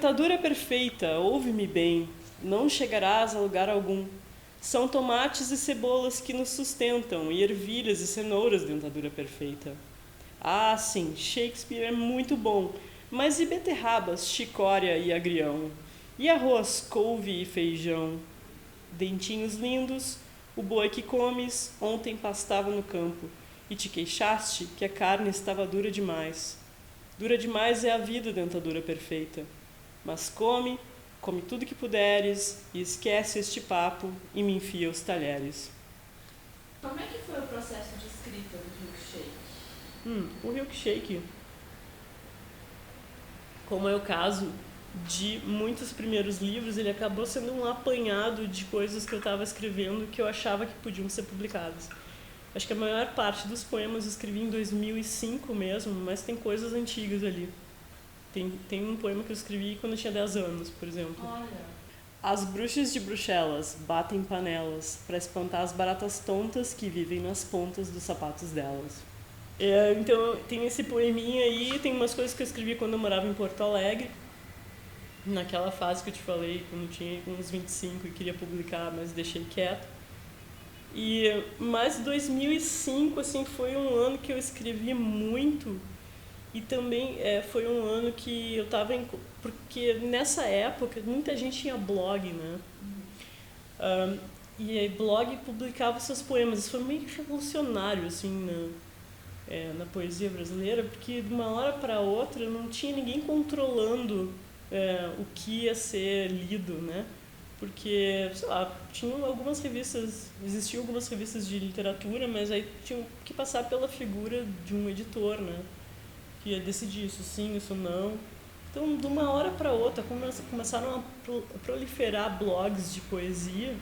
Dentadura perfeita, ouve-me bem, não chegarás a lugar algum. São tomates e cebolas que nos sustentam, e ervilhas e cenouras, dentadura perfeita. Ah, sim, Shakespeare é muito bom, mas e beterrabas, chicória e agrião? E arroz, couve e feijão? Dentinhos lindos, o boi que comes ontem pastava no campo, e te queixaste que a carne estava dura demais. Dura demais é a vida, dentadura perfeita. Mas come, come tudo que puderes, e esquece este papo e me enfia os talheres. Como é que foi o processo de escrita do Milkshake? O Milkshake, como é o caso de muitos primeiros livros, ele acabou sendo um apanhado de coisas que eu estava escrevendo que eu achava que podiam ser publicadas. Acho que a maior parte dos poemas eu escrevi em 2005 mesmo, mas tem coisas antigas ali. Tem um poema que eu escrevi quando eu tinha 10 anos, por exemplo. Olha. As bruxas de Bruxelas batem panelas para espantar as baratas tontas que vivem nas pontas dos sapatos delas. Então tem esse poeminha aí, tem umas coisas que eu escrevi quando eu morava em Porto Alegre, naquela fase que eu te falei, quando eu tinha uns 25 e queria publicar, mas deixei quieto. Mas 2005 assim, foi um ano que eu escrevi muito, e também foi um ano que eu estava porque nessa época muita gente tinha blog, né? E aí blog publicava seus poemas. Isso foi meio que revolucionário assim na poesia brasileira, porque de uma hora para outra não tinha ninguém controlando o que ia ser lido, né? Porque, sei lá, existiam algumas revistas de literatura, mas aí tinham que passar pela figura de um editor, né? Que ia decidir isso sim, isso não. Então, de uma hora para outra, começaram a proliferar blogs de poesia.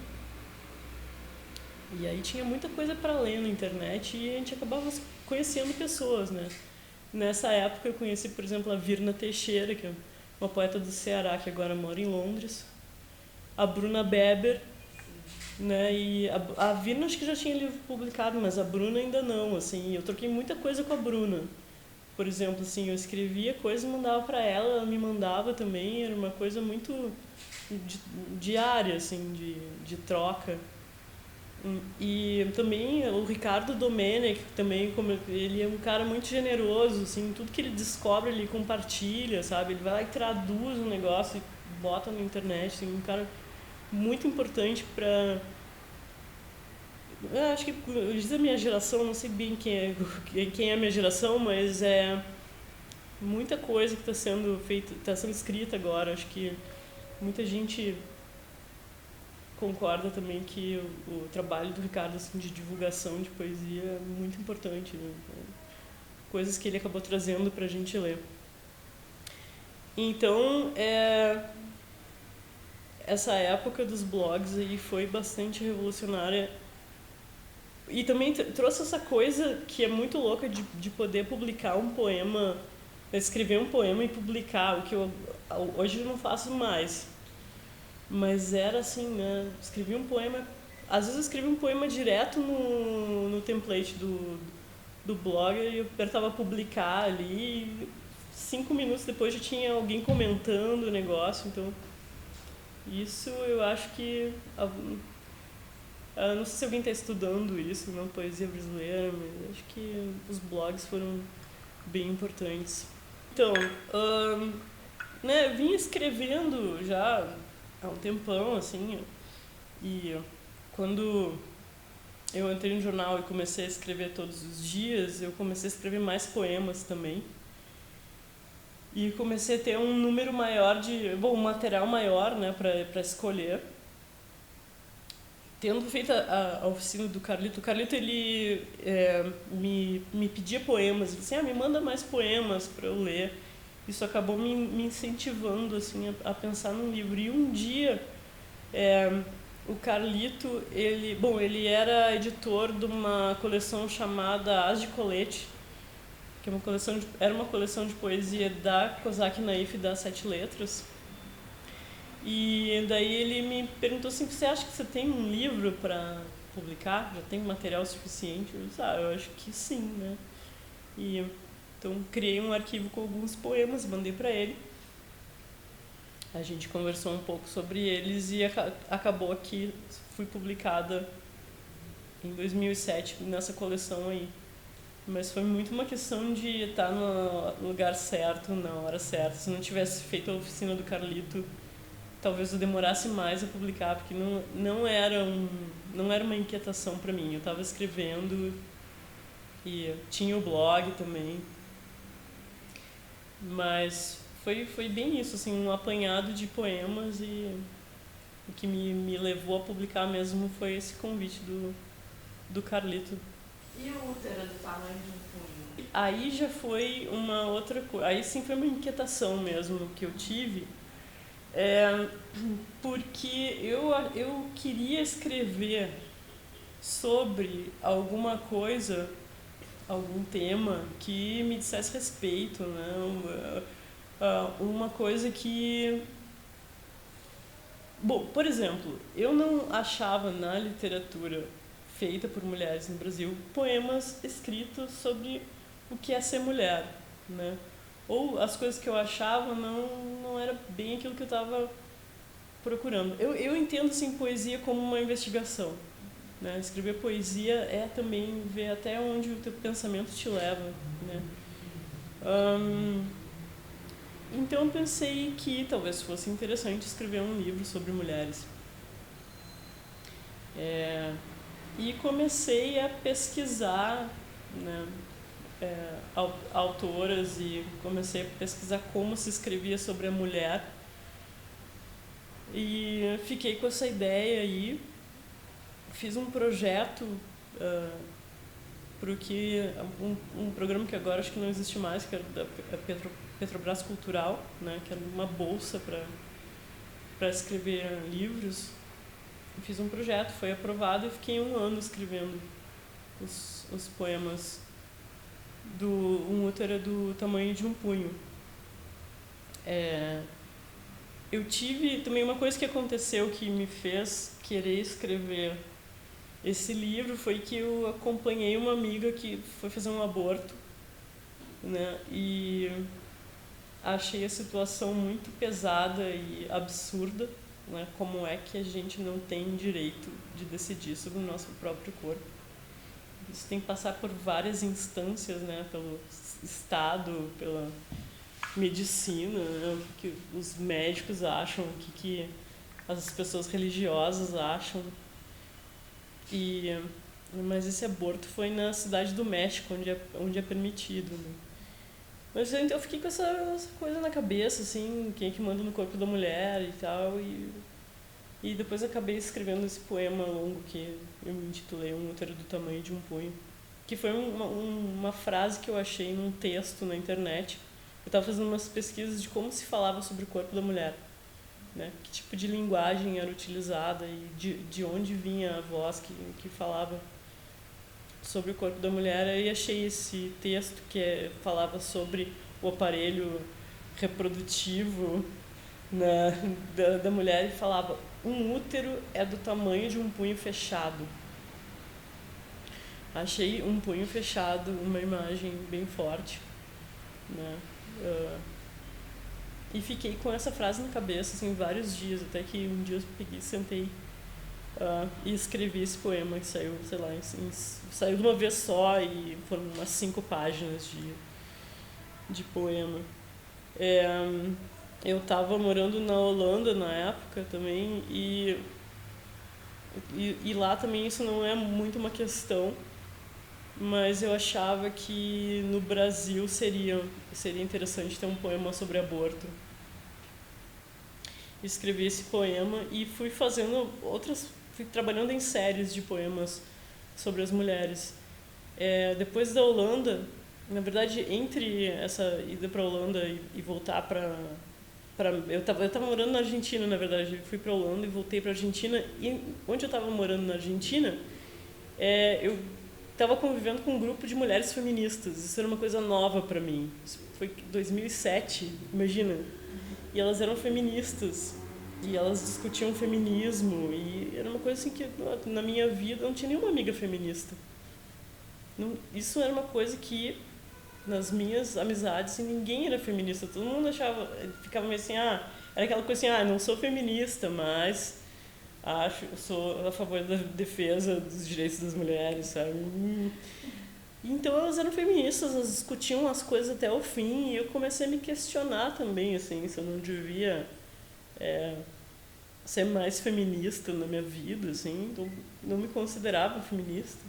E aí tinha muita coisa para ler na internet e a gente acabava conhecendo pessoas, né? Nessa época eu conheci, por exemplo, a Virna Teixeira, que é uma poeta do Ceará que agora mora em Londres. A Bruna Beber, né? E a Virna acho que já tinha livro publicado, mas a Bruna ainda não, assim. Eu troquei muita coisa com a Bruna. Por exemplo, assim, eu escrevia coisa e mandava para ela, ela me mandava também, era uma coisa muito diária, assim, de troca. E também o Ricardo Domenech, também, como ele é um cara muito generoso, assim, tudo que ele descobre ele compartilha, sabe? Ele vai lá e traduz um negócio e bota na internet, assim, um cara muito importante para... Eu acho que diz a minha geração, não sei bem quem é a minha geração, mas é muita coisa que está sendo feita, está sendo escrita agora. Acho que muita gente concorda também que o trabalho do Ricardo assim, de divulgação de poesia é muito importante, né? Coisas que ele acabou trazendo para a gente ler. Então, essa época dos blogs aí foi bastante revolucionária e também trouxe essa coisa que é muito louca de poder publicar um poema, escrever um poema e publicar, o que hoje eu não faço mais. Mas era assim, né? Escrevi um poema. Às vezes eu escrevi um poema direto no template do blog e eu apertava publicar ali. E 5 minutos depois já tinha alguém comentando o negócio. Então, isso eu acho que. Não sei se alguém está estudando isso na poesia brasileira, mas acho que os blogs foram bem importantes. Então, né, eu vinha escrevendo já há um tempão, assim, e quando eu entrei no jornal e comecei a escrever todos os dias, eu comecei a escrever mais poemas também. E comecei a ter um número maior um material maior, né, para escolher. Tendo feito a oficina do Carlito, o Carlito ele me pedia poemas, ele disse, me manda mais poemas para eu ler. Isso acabou me incentivando assim, a pensar num livro. E um dia, o Carlito, ele era editor de uma coleção chamada As de Colete, que era uma coleção de poesia da Kozak Naif das 7 Letras. E daí ele me perguntou assim, você acha que você tem um livro para publicar? Já tem material suficiente? Eu disse, eu acho que sim, né? Então criei um arquivo com alguns poemas, mandei para ele. A gente conversou um pouco sobre eles e acabou que fui publicada em 2007 nessa coleção aí. Mas foi muito uma questão de estar no lugar certo, na hora certa. Se não tivesse feito a oficina do Carlito, talvez eu demorasse mais a publicar, porque não era uma inquietação para mim. Eu estava escrevendo e tinha o blog também. Mas foi bem isso, assim, um apanhado de poemas, e o que me levou a publicar mesmo foi esse convite do Carlito. E o útero do tamanho de um punho? Aí já foi uma outra coisa, aí sim foi uma inquietação mesmo que eu tive, porque eu queria escrever sobre alguma coisa, algum tema que me dissesse respeito, né? Uma coisa que... Bom, por exemplo, eu não achava na literatura feita por mulheres no Brasil poemas escritos sobre o que é ser mulher, né? Ou as coisas que eu achava não era bem aquilo que eu estava procurando. Eu entendo assim poesia como uma investigação, né? Escrever poesia é também ver até onde o teu pensamento te leva, né? Então eu pensei que talvez fosse interessante escrever um livro sobre mulheres. E comecei a pesquisar, né, autoras, e comecei a pesquisar como se escrevia sobre a mulher. E fiquei com essa ideia aí. Fiz um projeto um programa que agora acho que não existe mais, que era da Petrobras Cultural, né, que era uma bolsa para escrever livros. Fiz um projeto, foi aprovado, e fiquei 1 ano escrevendo os poemas do Um Útero do Tamanho de um Punho. Eu tive também uma coisa que aconteceu que me fez querer escrever esse livro, foi que eu acompanhei uma amiga que foi fazer um aborto, né, e achei a situação muito pesada e absurda, né, como é que a gente não tem direito de decidir sobre o nosso próprio corpo. Isso tem que passar por várias instâncias, né, pelo Estado, pela medicina, né, o que os médicos acham, o que as pessoas religiosas acham. Mas esse aborto foi na Cidade do México, onde é permitido, né? Mas então eu fiquei com essa coisa na cabeça, assim, quem é que manda no corpo da mulher e tal, e depois acabei escrevendo esse poema longo que eu me intitulei Um Útero do Tamanho de um Punho, que foi uma frase que eu achei num texto na internet. Eu estava fazendo umas pesquisas de como se falava sobre o corpo da mulher, né? Que tipo de linguagem era utilizada e de onde vinha a voz que falava sobre o corpo da mulher. Aí achei esse texto que falava sobre o aparelho reprodutivo, né, da mulher, e falava: um útero é do tamanho de um punho fechado. Achei um punho fechado uma imagem bem forte, né? E fiquei com essa frase na cabeça, assim, vários dias, até que um dia eu peguei, sentei e escrevi esse poema, que saiu, sei lá, saiu de uma vez só, e foram umas 5 páginas de poema. Eu estava morando na Holanda na época também, e lá também isso não é muito uma questão, mas eu achava que no Brasil seria interessante ter um poema sobre aborto. Escrevi esse poema e fui trabalhando em séries de poemas sobre as mulheres. Depois da Holanda, na verdade, entre essa ida para a Holanda e voltar para eu estava morando na Argentina, na verdade. Fui para a Holanda e voltei para a Argentina. E onde eu estava morando na Argentina, eu estava convivendo com um grupo de mulheres feministas. Isso era uma coisa nova para mim. Isso foi em 2007, imagina. E elas eram feministas. E elas discutiam feminismo. E era uma coisa assim que na minha vida não tinha nenhuma amiga feminista. Isso era uma coisa que nas minhas amizades ninguém era feminista. Todo mundo ficava meio assim, era aquela coisa assim, não sou feminista, mas sou a favor da defesa dos direitos das mulheres, sabe? Então elas eram feministas, elas discutiam as coisas até o fim, e eu comecei a me questionar também, assim, se eu não devia ser mais feminista na minha vida, assim, então não me considerava feminista.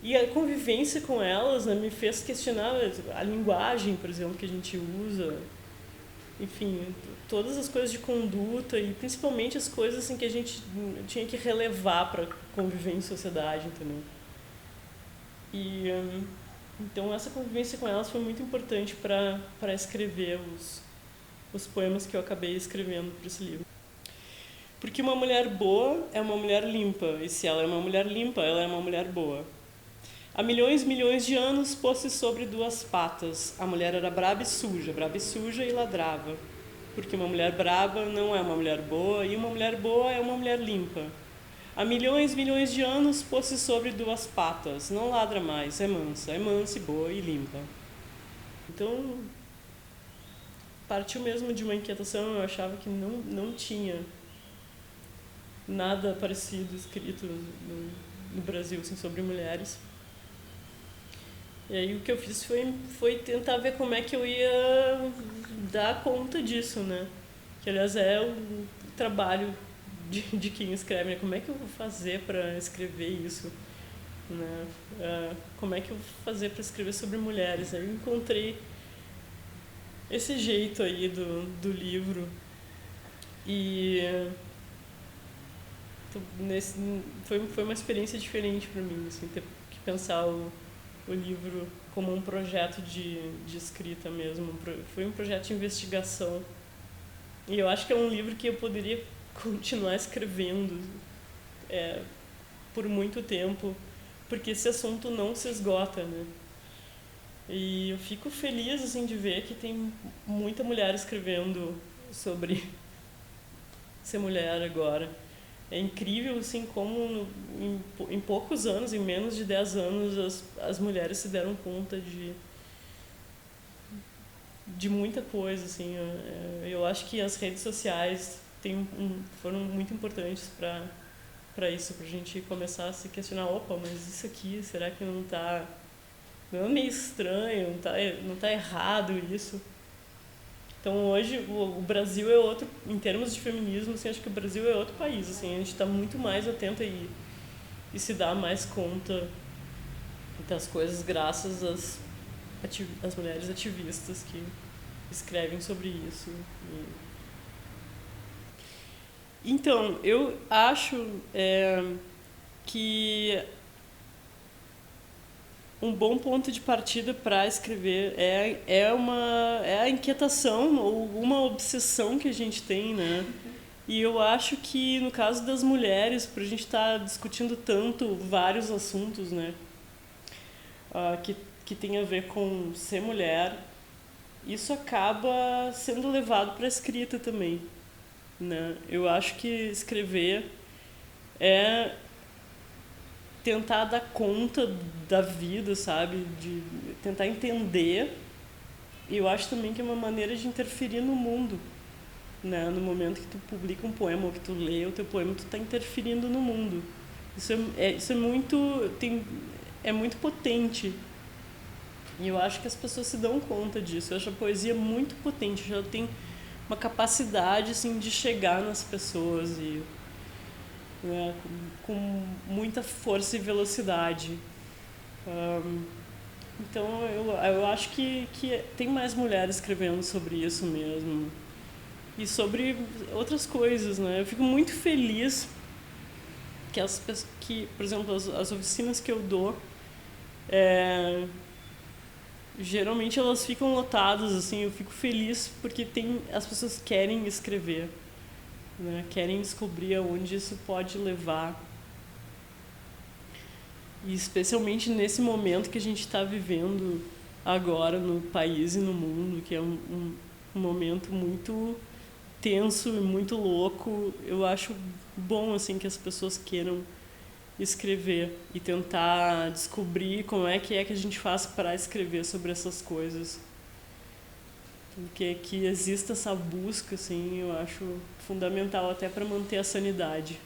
E a convivência com elas, né, me fez questionar a linguagem, por exemplo, que a gente usa, enfim, todas as coisas de conduta e principalmente as coisas assim, que a gente tinha que relevar para conviver em sociedade, entendeu? E então essa convivência com elas foi muito importante para escrever os poemas que eu acabei escrevendo para esse livro. Porque uma mulher boa é uma mulher limpa, e se ela é uma mulher limpa, ela é uma mulher boa. Há milhões de anos pôs-se sobre duas patas. A mulher era braba e suja e ladrava. Porque uma mulher braba não é uma mulher boa, e uma mulher boa é uma mulher limpa. Há milhões de anos pôs-se sobre duas patas. Não ladra mais, é mansa e boa e limpa. Então, partiu mesmo de uma inquietação, eu achava que não tinha nada parecido escrito no Brasil assim, sobre mulheres. E aí o que eu fiz foi tentar ver como é que eu ia dar conta disso, né? Que aliás é o trabalho de quem escreve, né? Como é que eu vou fazer para escrever isso, né? Como é que eu vou fazer para escrever sobre mulheres? Aí eu encontrei esse jeito aí do livro e foi uma experiência diferente para mim, assim, ter que pensar o livro como um projeto de escrita mesmo. Foi um projeto de investigação. E eu acho que é um livro que eu poderia continuar escrevendo por muito tempo, porque esse assunto não se esgota, né? E eu fico feliz assim, de ver que tem muita mulher escrevendo sobre ser mulher agora. É incrível assim, como em poucos anos, em menos de 10 anos, as mulheres se deram conta de muita coisa. Assim. Eu acho que as redes sociais foram muito importantes para isso, para a gente começar a se questionar, opa, mas isso aqui, será que não é meio estranho, não tá errado isso? Então hoje o Brasil é outro, em termos de feminismo, assim, acho que o Brasil é outro país, assim, a gente está muito mais atenta e se dá mais conta das coisas graças às mulheres ativistas que escrevem sobre isso. Então, eu acho que um bom ponto de partida para escrever é a inquietação ou uma obsessão que a gente tem, né? E eu acho que no caso das mulheres, por a gente estar discutindo tanto vários assuntos, né, que tem a ver com ser mulher, isso acaba sendo levado para a escrita também, né? Eu acho que escrever é tentar dar conta da vida, sabe? De tentar entender. E eu acho também que é uma maneira de interferir no mundo, né? No momento que tu publica um poema ou que tu lê o teu poema, tu está interferindo no mundo. Isso é muito potente. E eu acho que as pessoas se dão conta disso. Eu acho a poesia muito potente. Ela tem uma capacidade assim, de chegar nas pessoas e né, com muita força e velocidade. Então eu acho que tem mais mulheres escrevendo sobre isso mesmo e sobre outras coisas, né? Eu fico muito feliz que por exemplo, as oficinas que eu dou, geralmente elas ficam lotadas, assim. Eu fico feliz porque as pessoas querem escrever, né? Querem descobrir aonde isso pode levar. E especialmente nesse momento que a gente está vivendo agora no país e no mundo, que é um momento muito tenso e muito louco. Eu acho bom assim que as pessoas queiram escrever e tentar descobrir como é que a gente faz para escrever sobre essas coisas. Que exista essa busca, assim, eu acho fundamental até para manter a sanidade.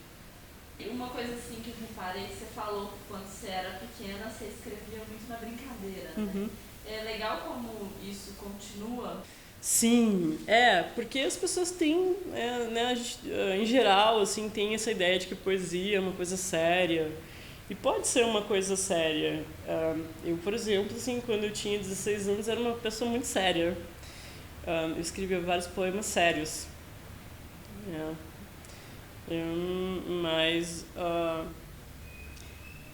E uma coisa assim que eu reparei, você falou que quando você era pequena, você escrevia muito na brincadeira, né? Uhum. É legal como isso continua? Sim, porque as pessoas têm, né, a gente, em geral, assim, tem essa ideia de que poesia é uma coisa séria, e pode ser uma coisa séria. Eu, por exemplo, assim, quando eu tinha 16 anos, era uma pessoa muito séria. Eu escrevia vários poemas sérios. Mas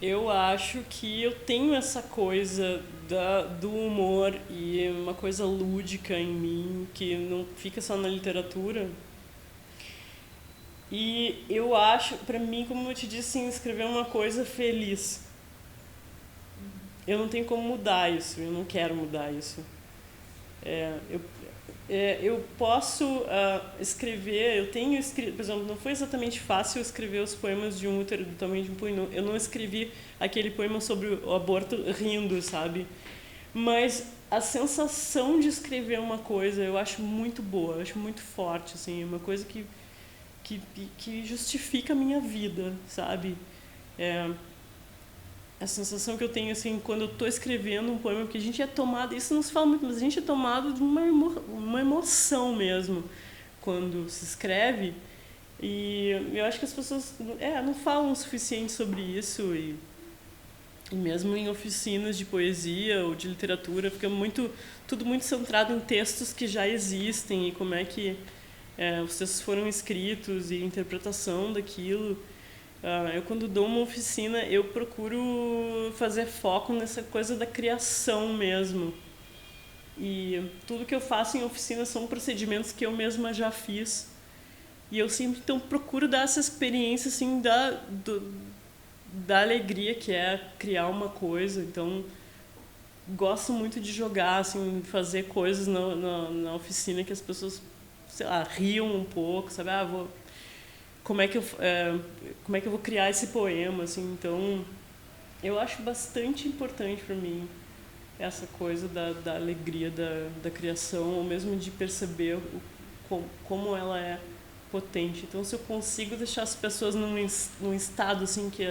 eu acho que eu tenho essa coisa do humor e uma coisa lúdica em mim que não fica só na literatura. E eu acho, pra mim, como eu te disse, assim, escrever é uma coisa feliz. Eu não tenho como mudar isso, eu não quero mudar isso. Eu posso escrever, eu tenho escrito, por exemplo, não foi exatamente fácil escrever os poemas de um útero do tamanho de um punho. Eu não escrevi aquele poema sobre o aborto rindo, sabe? Mas a sensação de escrever uma coisa eu acho muito boa, eu acho muito forte, assim, uma coisa que justifica a minha vida, sabe? A sensação que eu tenho, assim, quando eu estou escrevendo um poema, porque a gente é tomado, isso não se fala muito, mas a gente é tomado de uma emoção mesmo quando se escreve, e eu acho que as pessoas não falam o suficiente sobre isso, e mesmo em oficinas de poesia ou de literatura, fica tudo muito centrado em textos que já existem, e como é que os textos foram escritos, e a interpretação daquilo. Eu, quando dou uma oficina, eu procuro fazer foco nessa coisa da criação mesmo. E tudo que eu faço em oficina são procedimentos que eu mesma já fiz. E eu sempre, então, procuro dar essa experiência, assim, da alegria que é criar uma coisa. Então, gosto muito de jogar, assim, fazer coisas na oficina que as pessoas, sei lá, riam um pouco, sabe? Como é que eu vou criar esse poema, assim? Então, eu acho bastante importante para mim essa coisa da alegria da criação, ou mesmo de perceber como ela é potente. Então, se eu consigo deixar as pessoas num estado assim que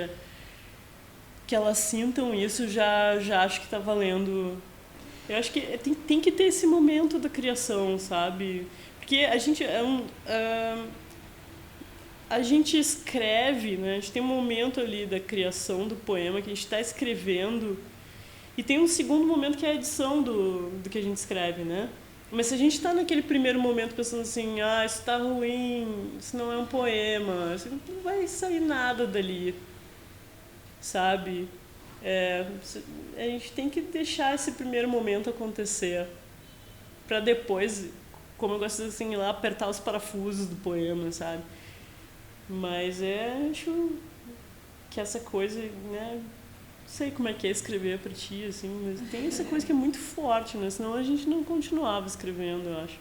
elas sintam isso, já acho que está valendo. Eu acho que tem que ter esse momento da criação, sabe? Porque a gente a gente escreve, né? A gente tem um momento ali da criação do poema que a gente está escrevendo, e tem um segundo momento que é a edição do que a gente escreve, né? Mas se a gente está naquele primeiro momento pensando assim, isso está ruim, isso não é um poema, assim, não vai sair nada dali, sabe? A gente tem que deixar esse primeiro momento acontecer para depois, como eu gosto de assim, ir lá apertar os parafusos do poema, sabe? Mas acho que essa coisa, né? Não sei como é que é escrever pra ti, assim, mas tem essa coisa que é muito forte, né? Senão a gente não continuava escrevendo, eu acho.